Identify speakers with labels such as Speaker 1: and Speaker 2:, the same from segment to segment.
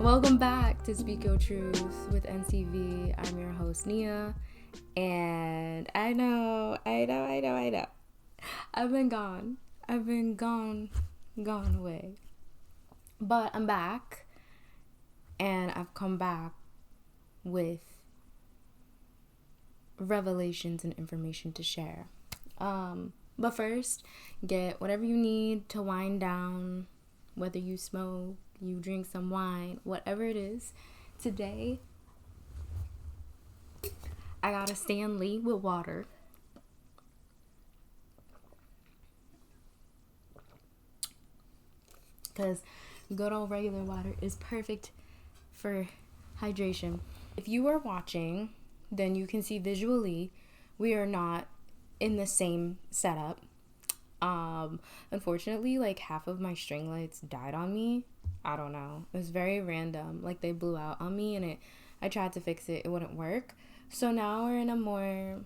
Speaker 1: Welcome back to Speak Your Truth with NCV. I'm your host, Nia. And I know. I've been gone away. But I'm back. And I've come back with revelations and information to share. But first, get whatever you need to wind down, whether you smoke, you drink some wine, whatever it is. Today, I got a Stanley with water. Because good old regular water is perfect for hydration. If you are watching, then you can see visually we are not in the same setup. Unfortunately, like half of my string lights died on me. I don't know. It was very random. Like they blew out on me and I tried to fix it. It wouldn't work. So now we're in a more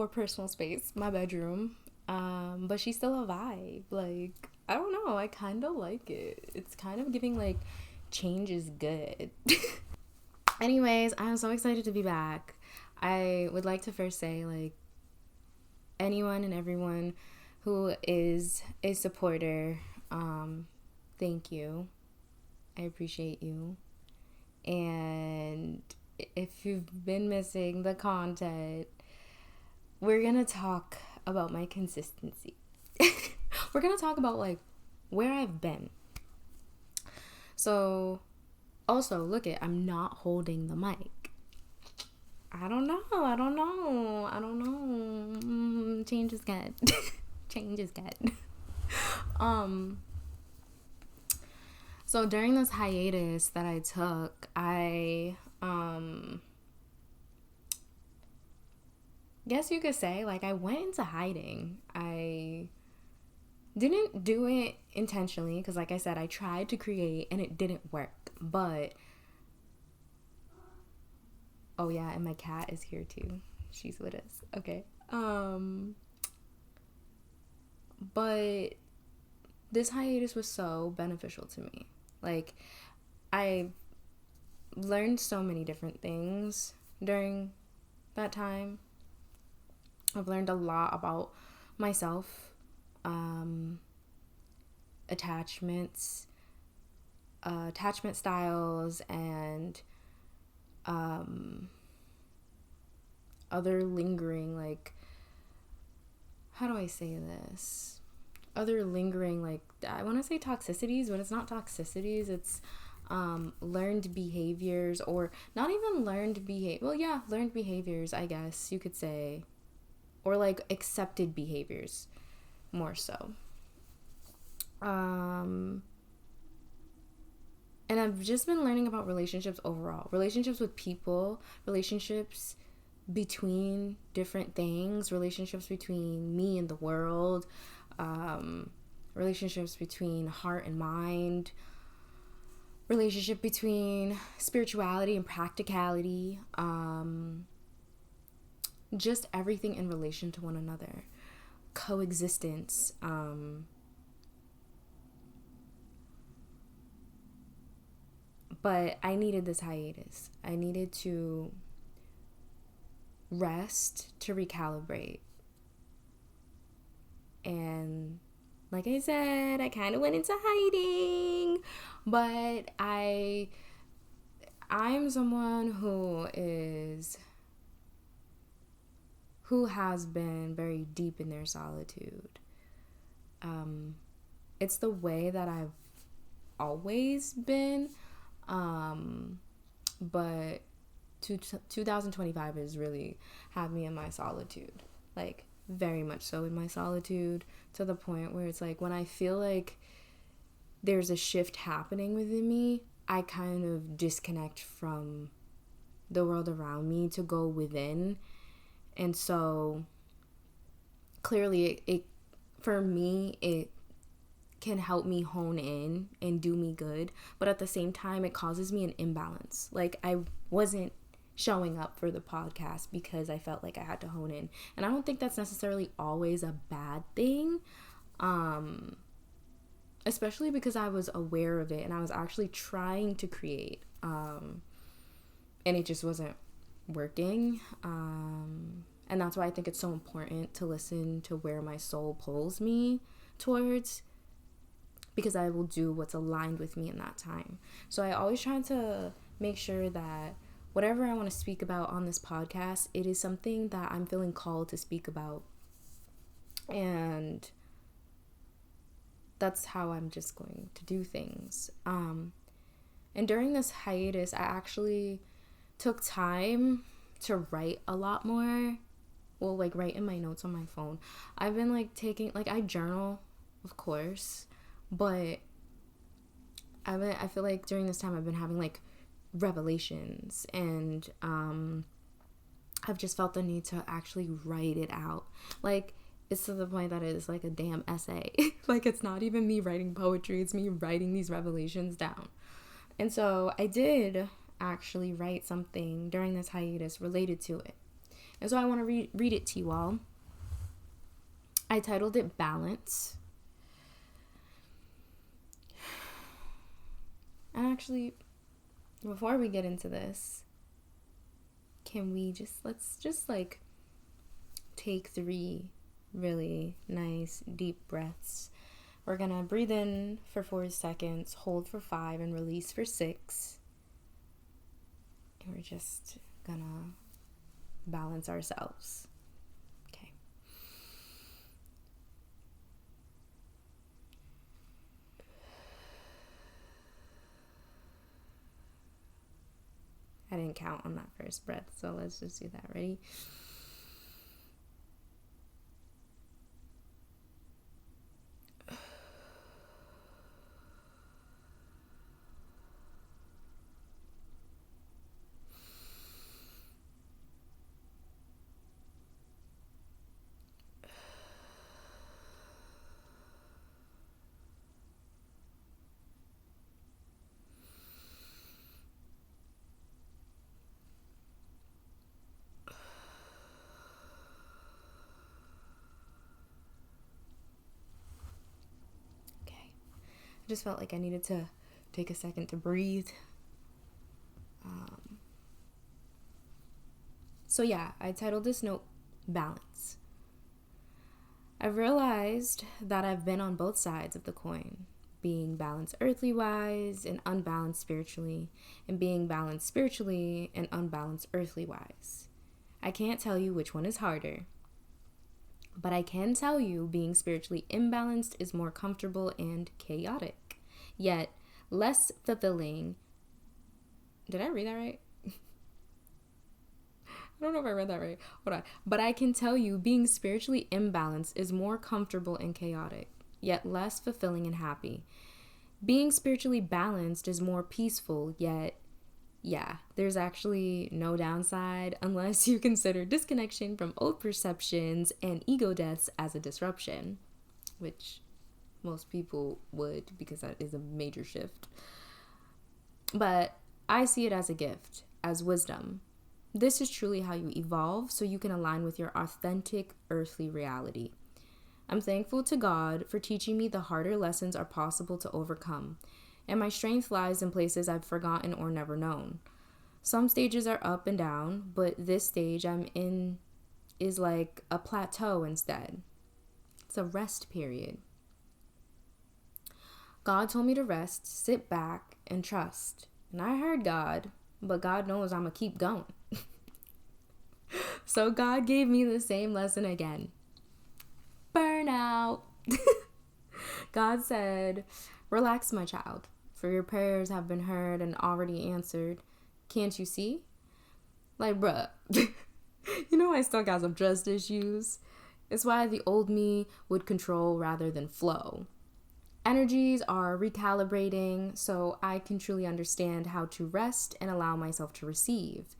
Speaker 1: personal space, my bedroom. But she's still a vibe. Like, I don't know. I kind of like it. It's kind of giving like change is good. Anyways, I'm so excited to be back. I would like to first say, like, anyone and everyone who is a supporter, thank you. I appreciate you. And if you've been missing the content, we're gonna talk about my consistency. We're gonna talk about like where I've been. So also look I'm not holding the mic. I don't know. Change is good. Change is good. So during this hiatus that I took, I guess you could say, like, I went into hiding. I didn't do it intentionally because, like I said, I tried to create and it didn't work. But oh yeah, and my cat is here too. She's with us. Okay. But this hiatus was so beneficial to me. Like, I learned so many different things during that time. I've learned a lot about myself, attachment styles, and other lingering, like, how do I say this? Other lingering, like, I want to say toxicities, but it's not toxicities. It's learned behaviors, or not even learned behavior. Well, yeah, learned behaviors, I guess you could say, or like accepted behaviors, more so. And I've just been learning about relationships overall, relationships with people, relationships between different things, relationships between me and the world, relationships between heart and mind, relationship between spirituality and practicality, just everything in relation to one another, coexistence, but I needed this hiatus. I needed to rest, to recalibrate. And like I said, I kind of went into hiding, but I'm someone who has been very deep in their solitude. It's the way that I've always been, but 2025 has really had me in my solitude, like very much so in my solitude, to the point where it's like when I feel like there's a shift happening within me, I kind of disconnect from the world around me to go within. And so clearly it for me, it can help me hone in and do me good, but at the same time it causes me an imbalance. Like, I wasn't showing up for the podcast because I felt like I had to hone in, and I don't think that's necessarily always a bad thing. especially because I was aware of it and I was actually trying to create, and it just wasn't working. And that's why I think it's so important to listen to where my soul pulls me towards, because I will do what's aligned with me in that time. So I always try to make sure that whatever I want to speak about on this podcast, it is something that I'm feeling called to speak about. And that's how I'm just going to do things. And during this hiatus, I actually took time to write a lot more. Well, like write in my notes on my phone. I've been like I journal, of course, but I feel like during this time I've been having like revelations, and I've just felt the need to actually write it out. Like, it's to the point that it's like a damn essay. Like, it's not even me writing poetry, it's me writing these revelations down. And so I did actually write something during this hiatus related to it. And so I want to read it to you all. I titled it Balance. And actually, before we get into this, let's just like take 3 really nice deep breaths. We're gonna breathe in for 4 seconds, hold for 5, and release for 6. And we're just gonna balance ourselves. Okay. I didn't count on that first breath, so let's just do that. Ready? Just felt like I needed to take a second to breathe. So yeah, I titled this note Balance. I've realized that I've been on both sides of the coin, being balanced earthly wise and unbalanced spiritually, and being balanced spiritually and unbalanced earthly wise. I can't tell you which one is harder, but I can tell you being spiritually imbalanced is more comfortable and chaotic, yet less fulfilling. Did I read that right? I don't know if I read that right. Hold on. But I can tell you being spiritually imbalanced is more comfortable and chaotic, yet less fulfilling and happy. Being spiritually balanced is more peaceful, yet yeah, there's actually no downside unless you consider disconnection from old perceptions and ego deaths as a disruption, which most people would, because that is a major shift. But I see it as a gift, as wisdom. This is truly how you evolve so you can align with your authentic earthly reality. I'm thankful to God for teaching me the harder lessons are possible to overcome, and my strength lies in places I've forgotten or never known. Some stages are up and down, but this stage I'm in is like a plateau instead. It's a rest period. God told me to rest, sit back, and trust. And I heard God, but God knows I'm gonna keep going. So God gave me the same lesson again. Burnout. God said, relax, my child, for your prayers have been heard and already answered. Can't you see? Like, bruh, you know I still got some trust issues. It's why the old me would control rather than flow. Energies are recalibrating, so I can truly understand how to rest and allow myself to receive.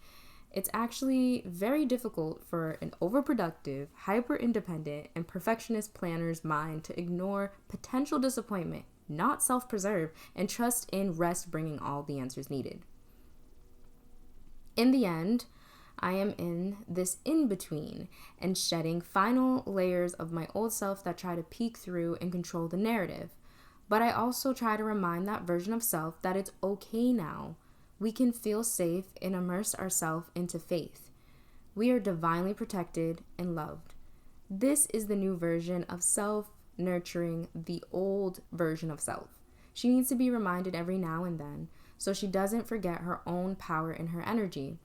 Speaker 1: It's actually very difficult for an overproductive, hyper-independent, and perfectionist planner's mind to ignore potential disappointment, not self-preserve, and trust in rest bringing all the answers needed. In the end, I am in this in-between and shedding final layers of my old self that try to peek through and control the narrative. But I also try to remind that version of self that it's okay now. We can feel safe and immerse ourselves into faith. We are divinely protected and loved. This is the new version of self nurturing the old version of self. She needs to be reminded every now and then so she doesn't forget her own power and her energy.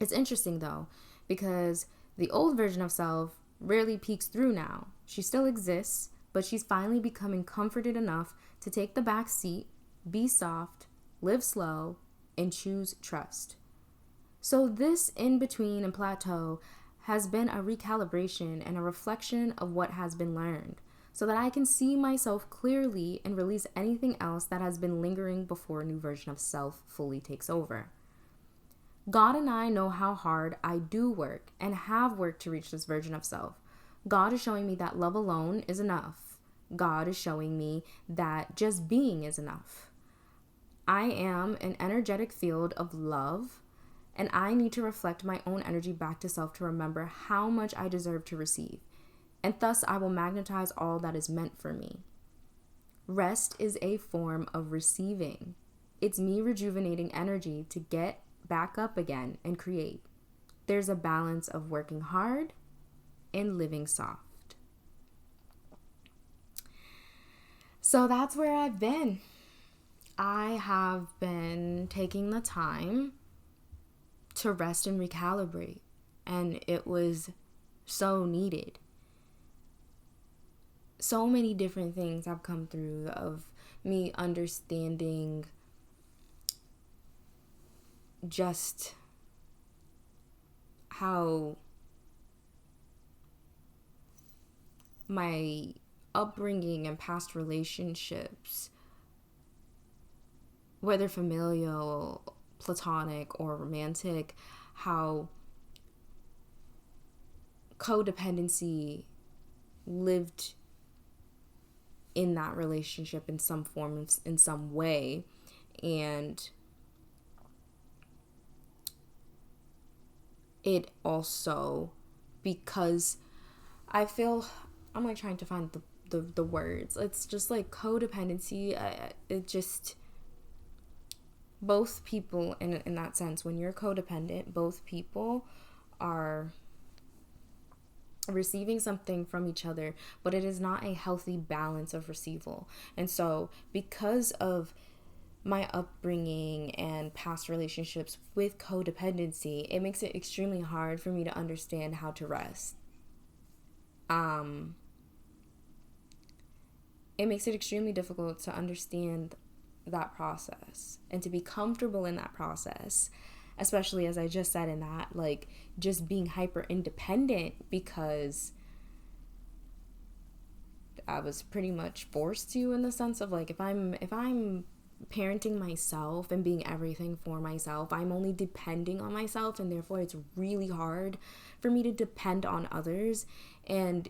Speaker 1: It's interesting though, because the old version of self rarely peeks through now. She still exists, but she's finally becoming comforted enough to take the back seat, be soft, live slow, and choose trust. So this in between and plateau has been a recalibration and a reflection of what has been learned, so that I can see myself clearly and release anything else that has been lingering before a new version of self fully takes over. God and I know how hard I do work and have worked to reach this version of self. God is showing me that love alone is enough. God is showing me that just being is enough. I am an energetic field of love, and I need to reflect my own energy back to self to remember how much I deserve to receive, and thus I will magnetize all that is meant for me. Rest is a form of receiving. It's me rejuvenating energy to get back up again and create. There's a balance of working hard and living soft. So that's where I've been. I have been taking the time to rest and recalibrate, and it was so needed. So many different things have come through of me understanding just how my upbringing and past relationships, whether familial, platonic, or romantic, how codependency lived in that relationship in some form, in some way, and it also, because I feel, I'm like trying to find the words, it's just like codependency, it just, both people in that sense, when you're codependent, both people are receiving something from each other, but it is not a healthy balance of receival. And so because of my upbringing and past relationships with codependency, it makes it extremely hard for me to understand how to rest. It makes it extremely difficult to understand that process and to be comfortable in that process, especially as I just said in that, like, just being hyper independent, because I was pretty much forced to, in the sense of like, if I'm parenting myself and being everything for myself, I'm only depending on myself, and therefore it's really hard for me to depend on others. And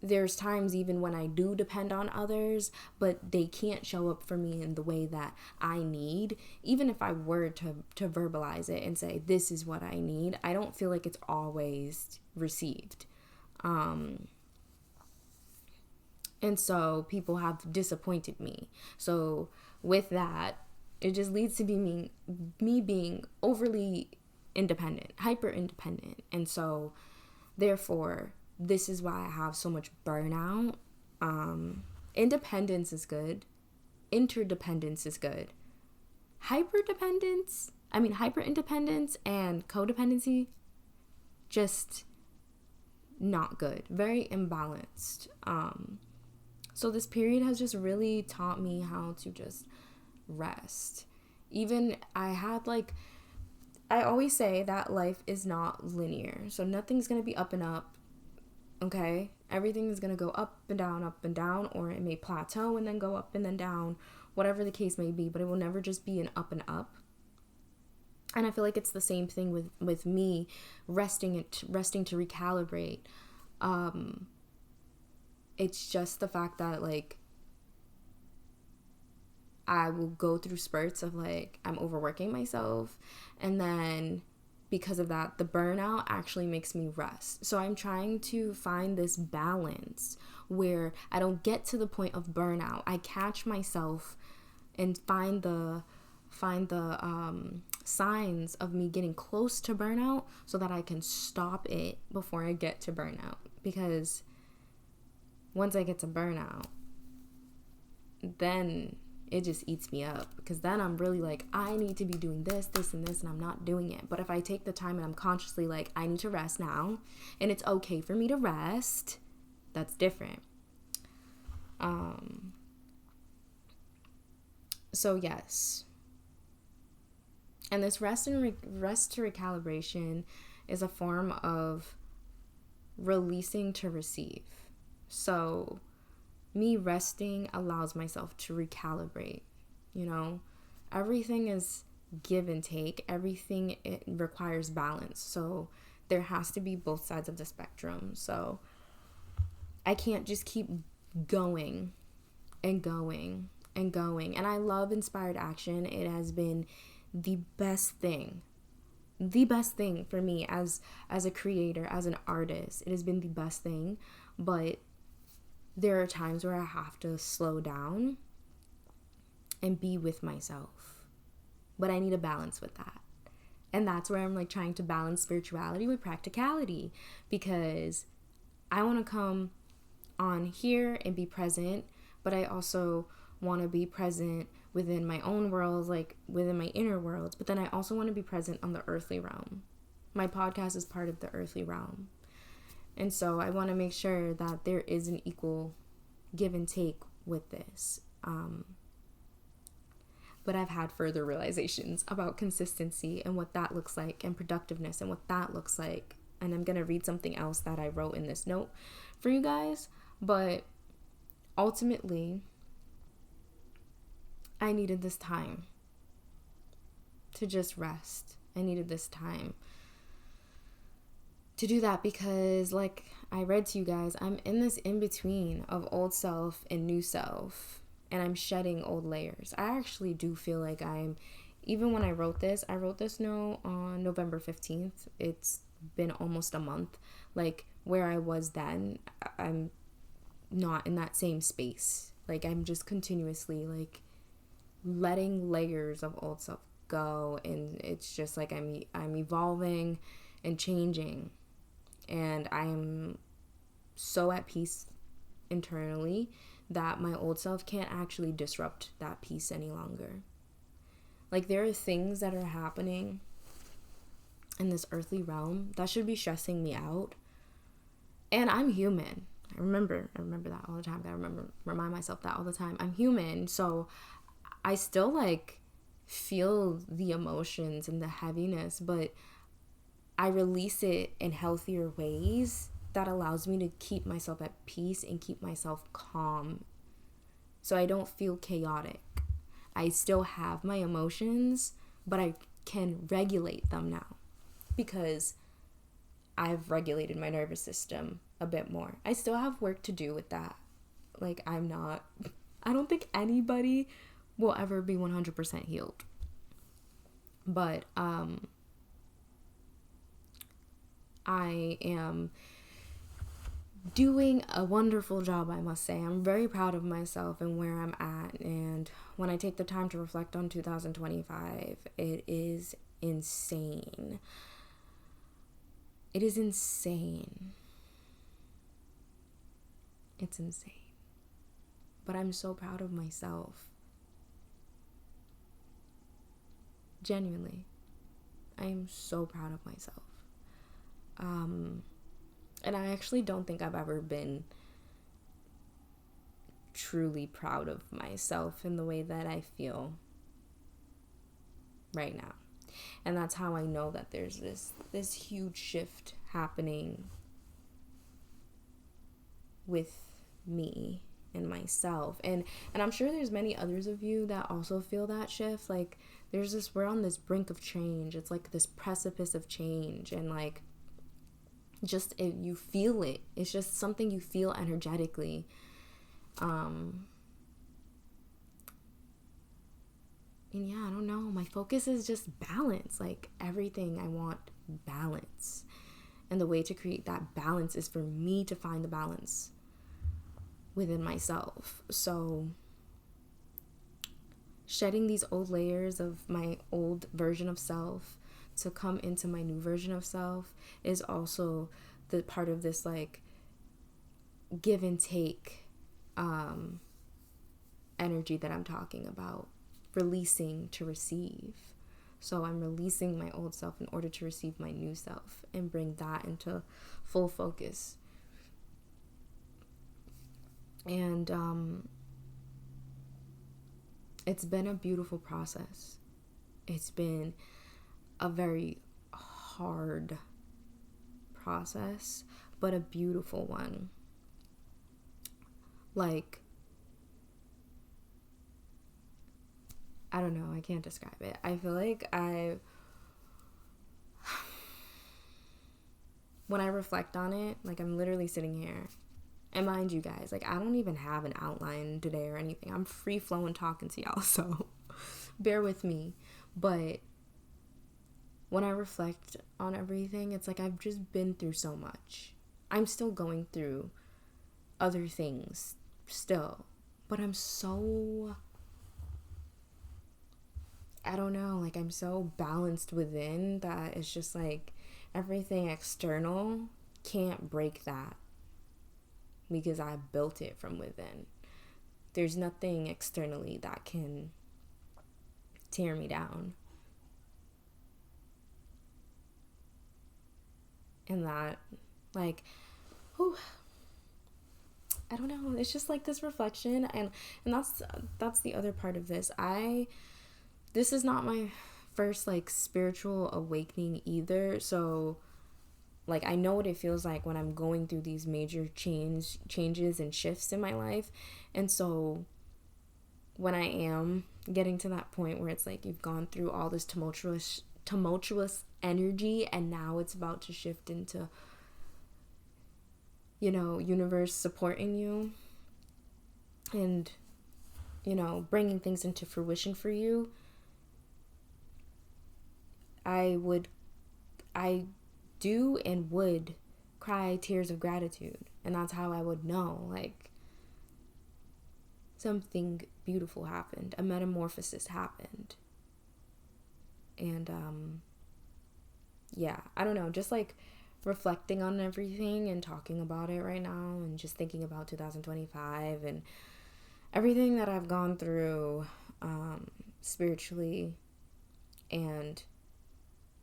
Speaker 1: there's times even when I do depend on others, but they can't show up for me in the way that I need. Even if I were to verbalize it and say, this is what I need, I don't feel like it's always received. And so people have disappointed me. So with that, it just leads to me being overly independent, hyper independent. And so therefore, this is why I have so much burnout. Independence is good. Interdependence is good. Hyper independence and codependency, just not good. Very imbalanced. So this period has just really taught me how to just rest. Even I always say that life is not linear. So nothing's going to be up and up. Okay, everything is going to go up and down, or it may plateau and then go up and then down, whatever the case may be, but it will never just be an up and up. And I feel like it's the same thing with me resting to recalibrate. It's just the fact that, like, I will go through spurts of, like, I'm overworking myself, and then because of that, the burnout actually makes me rest. So I'm trying to find this balance where I don't get to the point of burnout. I catch myself and find the signs of me getting close to burnout so that I can stop it before I get to burnout. Because once I get to burnout, then it just eats me up, because then I'm really like, I need to be doing this, and I'm not doing it. But if I take the time and I'm consciously like, I need to rest now, and it's okay for me to rest, that's different. So yes. And this rest to recalibration is a form of releasing to receive. So me resting allows myself to recalibrate. Everything is give and take. Everything, it requires balance. So there has to be both sides of the spectrum. So I can't just keep going and going and going. And I love inspired action. It has been the best thing for me as a creator, as an artist. It has been the best thing. But there are times where I have to slow down and be with myself. But I need a balance with that. And that's where I'm like trying to balance spirituality with practicality, because I want to come on here and be present, but I also want to be present within my own worlds, like within my inner worlds. But then I also want to be present on the earthly realm. My podcast is part of the earthly realm. And so I want to make sure that there is an equal give and take with this. But I've had further realizations about consistency and what that looks like, and productiveness and what that looks like. And I'm going to read something else that I wrote in this note for you guys. But ultimately, I needed this time to just rest. I needed this time to do that, because like I read to you guys, I'm in this in-between of old self and new self, and I'm shedding old layers. I actually do feel like even when I wrote this note on November 15th. It's been almost a month. Like where I was then, I'm not in that same space. Like I'm just continuously like letting layers of old self go, and it's just like I'm evolving and changing. And I'm so at peace internally that my old self can't actually disrupt that peace any longer. Like there are things that are happening in this earthly realm that should be stressing me out. And I'm human. I remember that all the time. I remind myself that all the time. I'm human, so I still like feel the emotions and the heaviness, but I release it in healthier ways that allows me to keep myself at peace and keep myself calm, so I don't feel chaotic. I still have my emotions, but I can regulate them now because I've regulated my nervous system a bit more. I still have work to do with that. Like I don't think anybody will ever be 100% healed. But I am doing a wonderful job, I must say. I'm very proud of myself and where I'm at. And when I take the time to reflect on 2025, it is insane. It is insane. It's insane. But I'm so proud of myself. Genuinely. I am so proud of myself. And I actually don't think I've ever been truly proud of myself in the way that I feel right now. And that's how I know that there's this huge shift happening with me and myself. And I'm sure there's many others of you that also feel that shift. Like we're on this brink of change. It's like this precipice of change, and like you feel it. It's just something you feel energetically. And yeah, I don't know. My focus is just balance. Like everything I want balance. And the way to create that balance is for me to find the balance within myself. So shedding these old layers of my old version of self to come into my new version of self is also the part of this like give and take energy that I'm talking about, releasing to receive. So I'm releasing my old self in order to receive my new self and bring that into full focus. And it's been a beautiful process. It's been a very hard process, but a beautiful one. Like, I don't know, I can't describe it. I feel like when I reflect on it, like I'm literally sitting here. And mind you guys, like I don't even have an outline today or anything. I'm free flowing talking to y'all, so bear with me. But when I reflect on everything, it's like I've just been through so much. I'm still going through other things still, but I'm so, I don't know, like I'm so balanced within that it's just like everything external can't break that because I built it from within. There's nothing externally that can tear me down. And that, like, whew, I don't know, it's just like this reflection, and that's the other part of this. This is not my first like spiritual awakening either, so like I know what it feels like when I'm going through these major changes and shifts in my life. And so when I am getting to that point where it's like you've gone through all this tumultuous energy and now it's about to shift into, you know, universe supporting you and, you know, bringing things into fruition for you, I do and would cry tears of gratitude. And that's how I would know, like, something beautiful happened. A metamorphosis happened. And, yeah, I don't know, just like reflecting on everything and talking about it right now and just thinking about 2025 and everything that I've gone through, spiritually and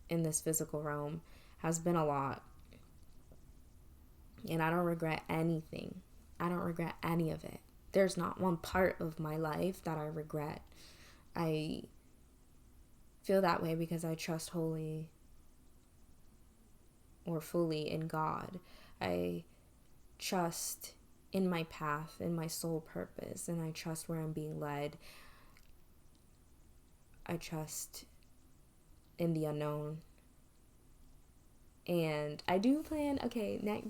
Speaker 1: in this physical realm has been a lot. And I don't regret anything. I don't regret any of it. There's not one part of my life that I regret. I feel that way because I trust wholly or fully in God. I trust in my path, in my soul purpose, and I trust where I'm being led. I trust in the unknown. And I do plan,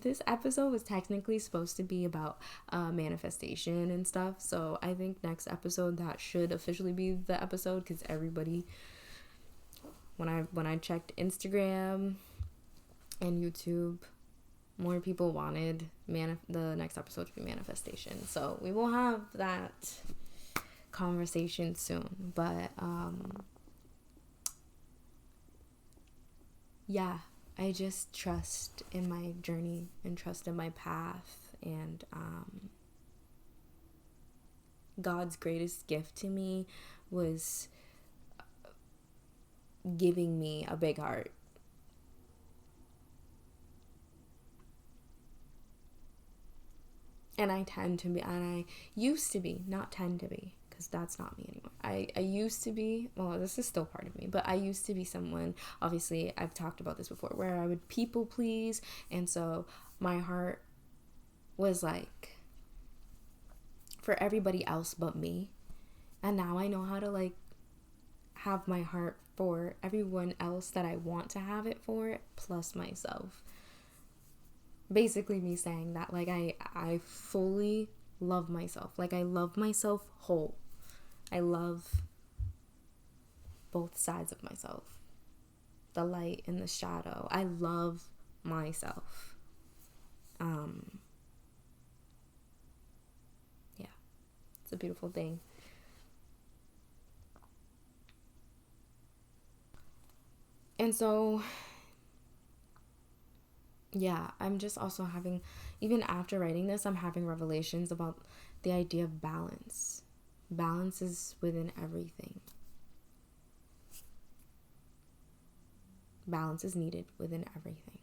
Speaker 1: this episode was technically supposed to be about manifestation and stuff. So I think next episode that should officially be the episode, because everybody, when I checked Instagram and YouTube, more people wanted the next episode to be manifestation. So we will have that conversation soon. But yeah. I just trust in my journey and trust in my path, and God's greatest gift to me was giving me a big heart. And I used to be, not tend to be, because that's not me anymore. I used to be, well, this is still part of me, but I used to be someone, obviously, I've talked about this before, where I would people please, and so my heart was like for everybody else but me. And now I know how to like have my heart for everyone else that I want to have it for, plus myself. Basically me saying that, like, I fully love myself. Like, I love myself whole. I love both sides of myself. the light and the shadow. I love myself. Yeah, it's a beautiful thing. And so, yeah, I'm just also having, even after writing this, I'm having revelations about the idea of balance. Balance is within everything. Balance is needed within everything.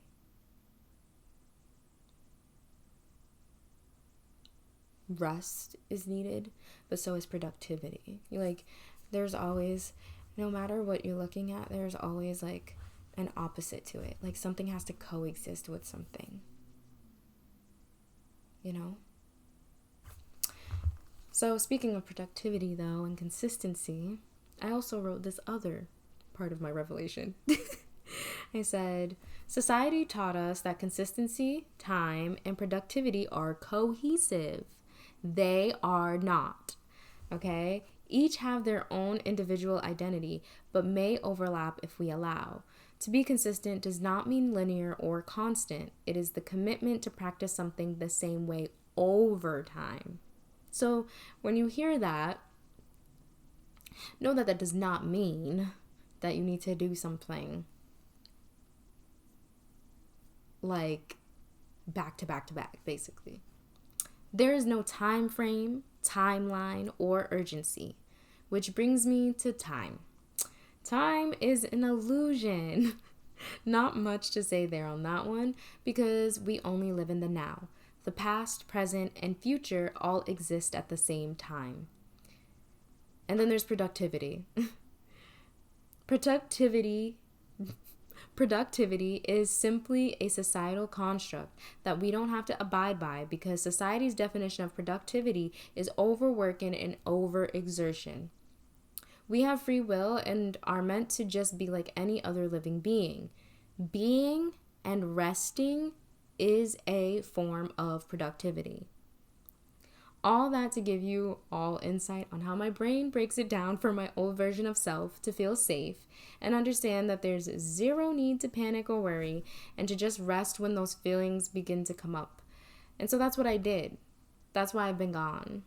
Speaker 1: Rest is needed, but so is productivity. There's always, no matter what you're looking at, there's always like an opposite to it. Like something has to coexist with something. You know? So speaking of productivity though and consistency, I also wrote this other part of my revelation. I said, society taught us that consistency, time, and productivity are cohesive. They are not. Okay? Each have their own individual identity, but may overlap if we allow. To be consistent does not mean linear or constant. It is the commitment to practice something the same way over time. So when you hear that, know that that does not mean that you need to do something like back to back to back, basically. There is no time frame, timeline, or urgency, which brings me to time. Time is an illusion. Not much to say there on that one, because we only live in the now. The past, present, and future all exist at the same time. And then there's productivity. Productivity is simply a societal construct that we don't have to abide by, because society's definition of productivity is overworking and overexertion. We have free will and are meant to just be like any other living being. Being and resting is a form of productivity. All that to give you all insight on how my brain breaks it down for my old version of self to feel safe and understand that there's zero need to panic or worry, and to just rest when those feelings begin to come up. And so that's what I did. That's why I've been gone.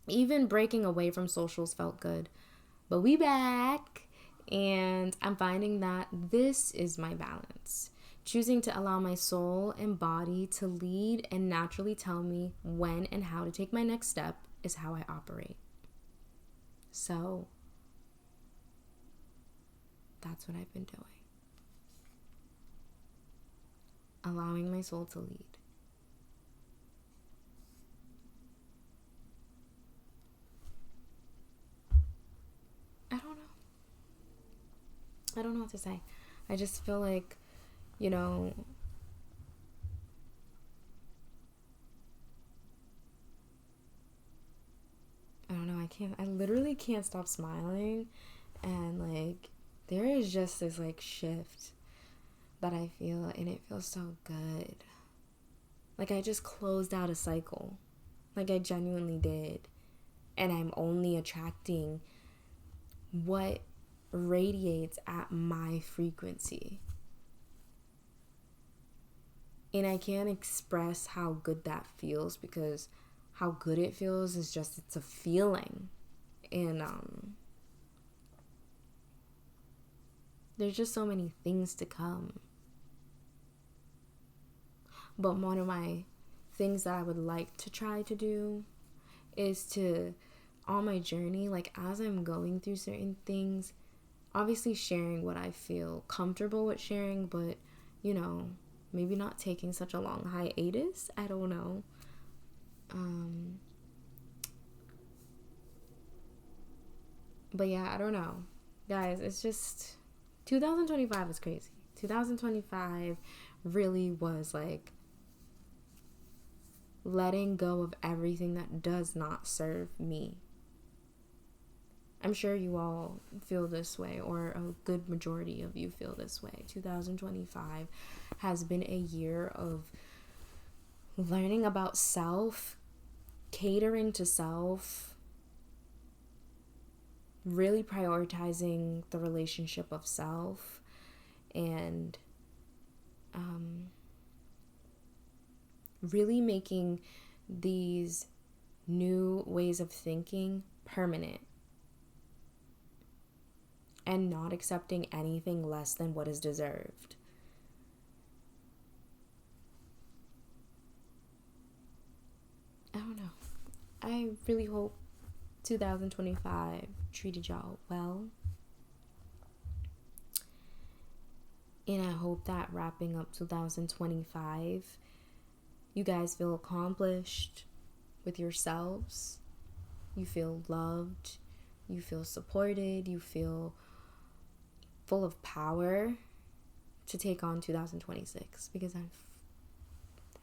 Speaker 1: Even breaking away from socials felt good. But we back, and I'm finding that this is my balance. Choosing to allow my soul and body to lead and naturally tell me when and how to take my next step is how I operate. So, that's what I've been doing. Allowing my soul to lead. I don't know what to say. I just feel like, I don't know, I literally can't stop smiling, and there is just this shift that I feel, and it feels so good. I just closed out a cycle. I genuinely did. And I'm only attracting what radiates at my frequency. And I can't express how good that feels, because how good it feels is just, it's a feeling. And there's just so many things to come. But one of my things that I would like to try to do is to, on my journey, as I'm going through certain things, obviously sharing what I feel comfortable with sharing, but, maybe not taking such a long hiatus. I don't know. But yeah, I don't know. Guys, it's just, 2025 was crazy. 2025 really was letting go of everything that does not serve me. I'm sure you all feel this way, or a good majority of you feel this way. 2025 has been a year of learning about self, catering to self, really prioritizing the relationship of self, and really making these new ways of thinking permanent and not accepting anything less than what is deserved. I don't know. I really hope 2025 treated y'all well. And I hope that wrapping up 2025, you guys feel accomplished with yourselves. You feel loved. You feel supported. You feel full of power to take on 2026. Because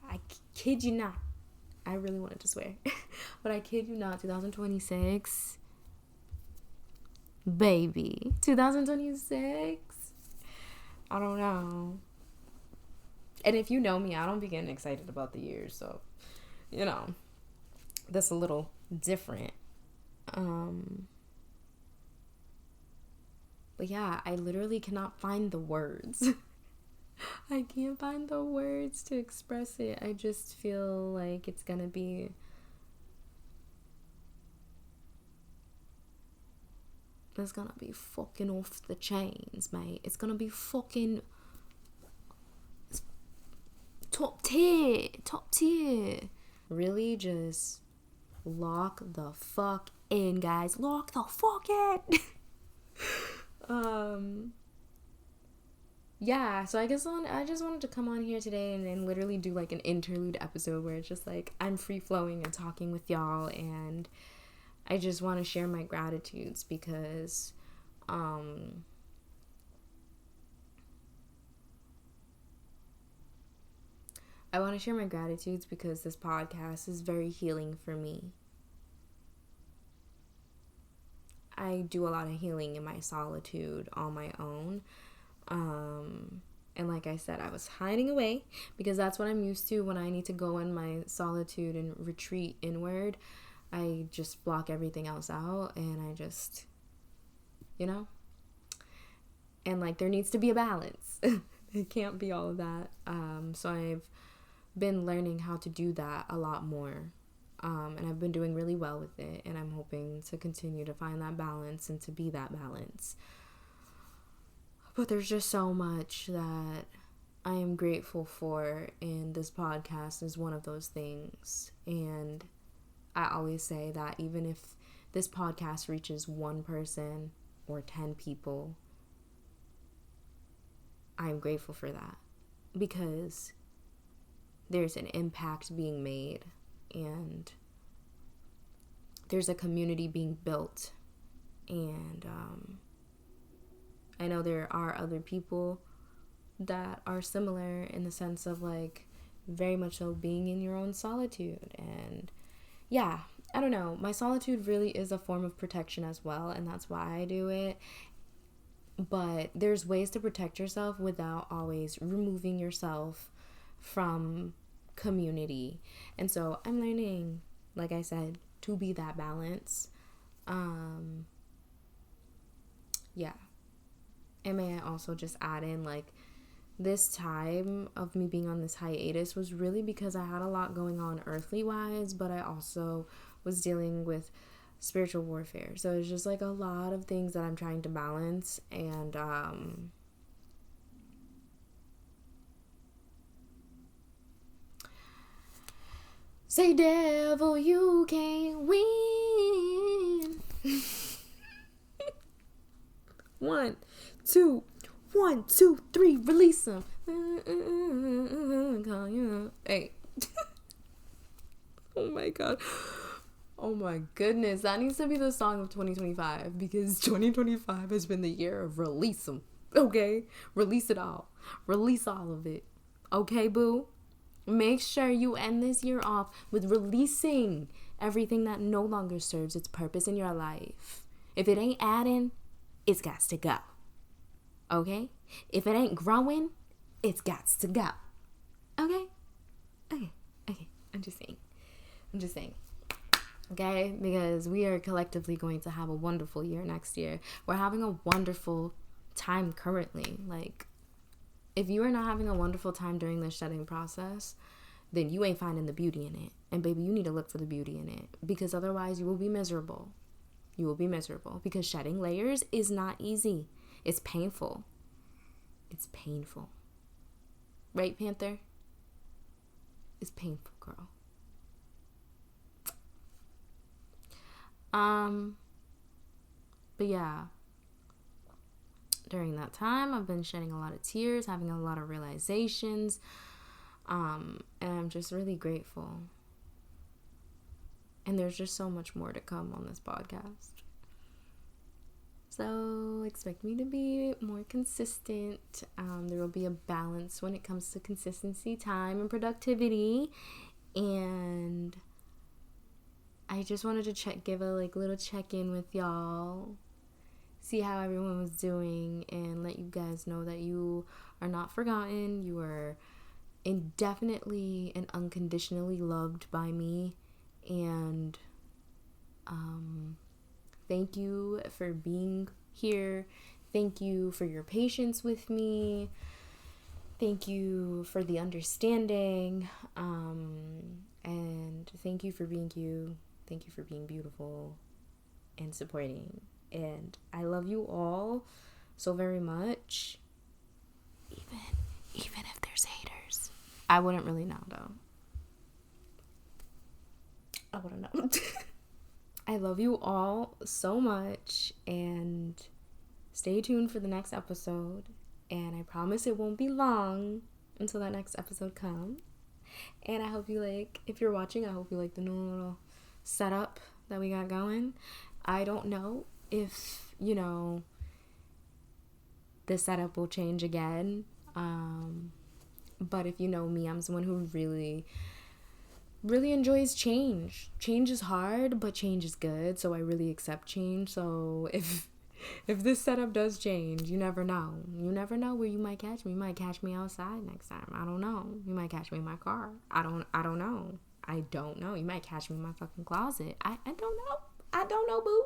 Speaker 1: I kid you not. I really wanted to swear. But I kid you not, 2026. Baby. 2026. I don't know. And if you know me, I don't be getting excited about the year. So, you know, that's a little different. But yeah, I literally cannot find the words. I can't find the words to express it. I just feel like it's gonna be fucking off the chains, mate. It's gonna be fucking top tier. Really just lock the fuck in, guys. Lock the fuck in. Yeah, so I just wanted to come on here today and literally do like an interlude episode where it's just like I'm free flowing and talking with y'all, and I just want to share my gratitudes because this podcast is very healing for me. I do a lot of healing in my solitude on my own. And like I said, I was hiding away because that's what I'm used to when I need to go in my solitude and retreat inward. I just block everything else out and I just, you know, and like there needs to be a balance. It can't be all of that. So I've been learning how to do that a lot more. And I've been doing really well with it, and I'm hoping to continue to find that balance and to be that balance. But there's just so much that I am grateful for, and this podcast is one of those things. And I always say that even if this podcast reaches one person or 10 people, I'm grateful for that because there's an impact being made and there's a community being built. And I know there are other people that are similar in the sense of like very much so being in your own solitude. And yeah, I don't know, my solitude really is a form of protection as well, and that's why I do it. But there's ways to protect yourself without always removing yourself from community. And so I'm learning, like I said, to be that balance. Yeah. And may I also just add in, like, this time of me being on this hiatus was really because I had a lot going on earthly wise, but I also was dealing with spiritual warfare. So it's just like a lot of things that I'm trying to balance. And say, devil, you can't win. 1, 2, 1, 2, 3, release them. Hey. Oh my god. Oh my goodness. That needs to be the song of 2025 because 2025 has been the year of release them. Okay? Release it all. Release all of it. Okay, boo? Make sure you end this year off with releasing everything that no longer serves its purpose in your life. If it ain't adding, it's got to go. Okay? If it ain't growing, it's got to go. Okay? Okay. I'm just saying. Okay? Because we are collectively going to have a wonderful year next year. We're having a wonderful time currently. Like, If you are not having a wonderful time during the shedding process, then you ain't finding the beauty in it. And baby, you need to look for the beauty in it, because otherwise you will be miserable. You will be miserable, because shedding layers is not easy. It's painful. It's painful. Right, Panther? It's painful, girl. But yeah, during that time, I've been shedding a lot of tears, having a lot of realizations, and I'm just really grateful. And there's just so much more to come on this podcast. So expect me to be more consistent. There will be a balance when it comes to consistency, time, and productivity. And I just wanted to give a little check-in with y'all, see how everyone was doing, and let you guys know that you are not forgotten. You are indefinitely and unconditionally loved by me. And thank you for being here. Thank you for your patience with me. Thank you for the understanding. And thank you for being you. Thank you for being beautiful and supporting. And I love you all so very much. Even if there's haters. I wouldn't really know, though. I wouldn't know. I love you all so much, and stay tuned for the next episode. And I promise it won't be long until that next episode comes. And I hope you if you're watching, I hope you like the new little setup that we got going. I don't know if, the setup will change again. But if you know me, I'm someone who really enjoys change. Change is hard, but change is good. So I really accept change. So if this setup does change, you never know. You never know where you might catch me. You might catch me outside next time. I don't know. You might catch me in my car. I don't know. I don't know. You might catch me in my fucking closet. I don't know. I don't know, boo.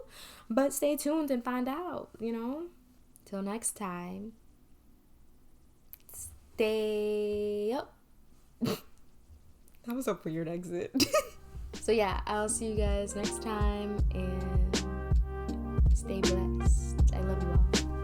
Speaker 1: But stay tuned and find out, Till next time. Stay up. That was a weird exit. So yeah, I'll see you guys next time, and stay blessed. I love you all.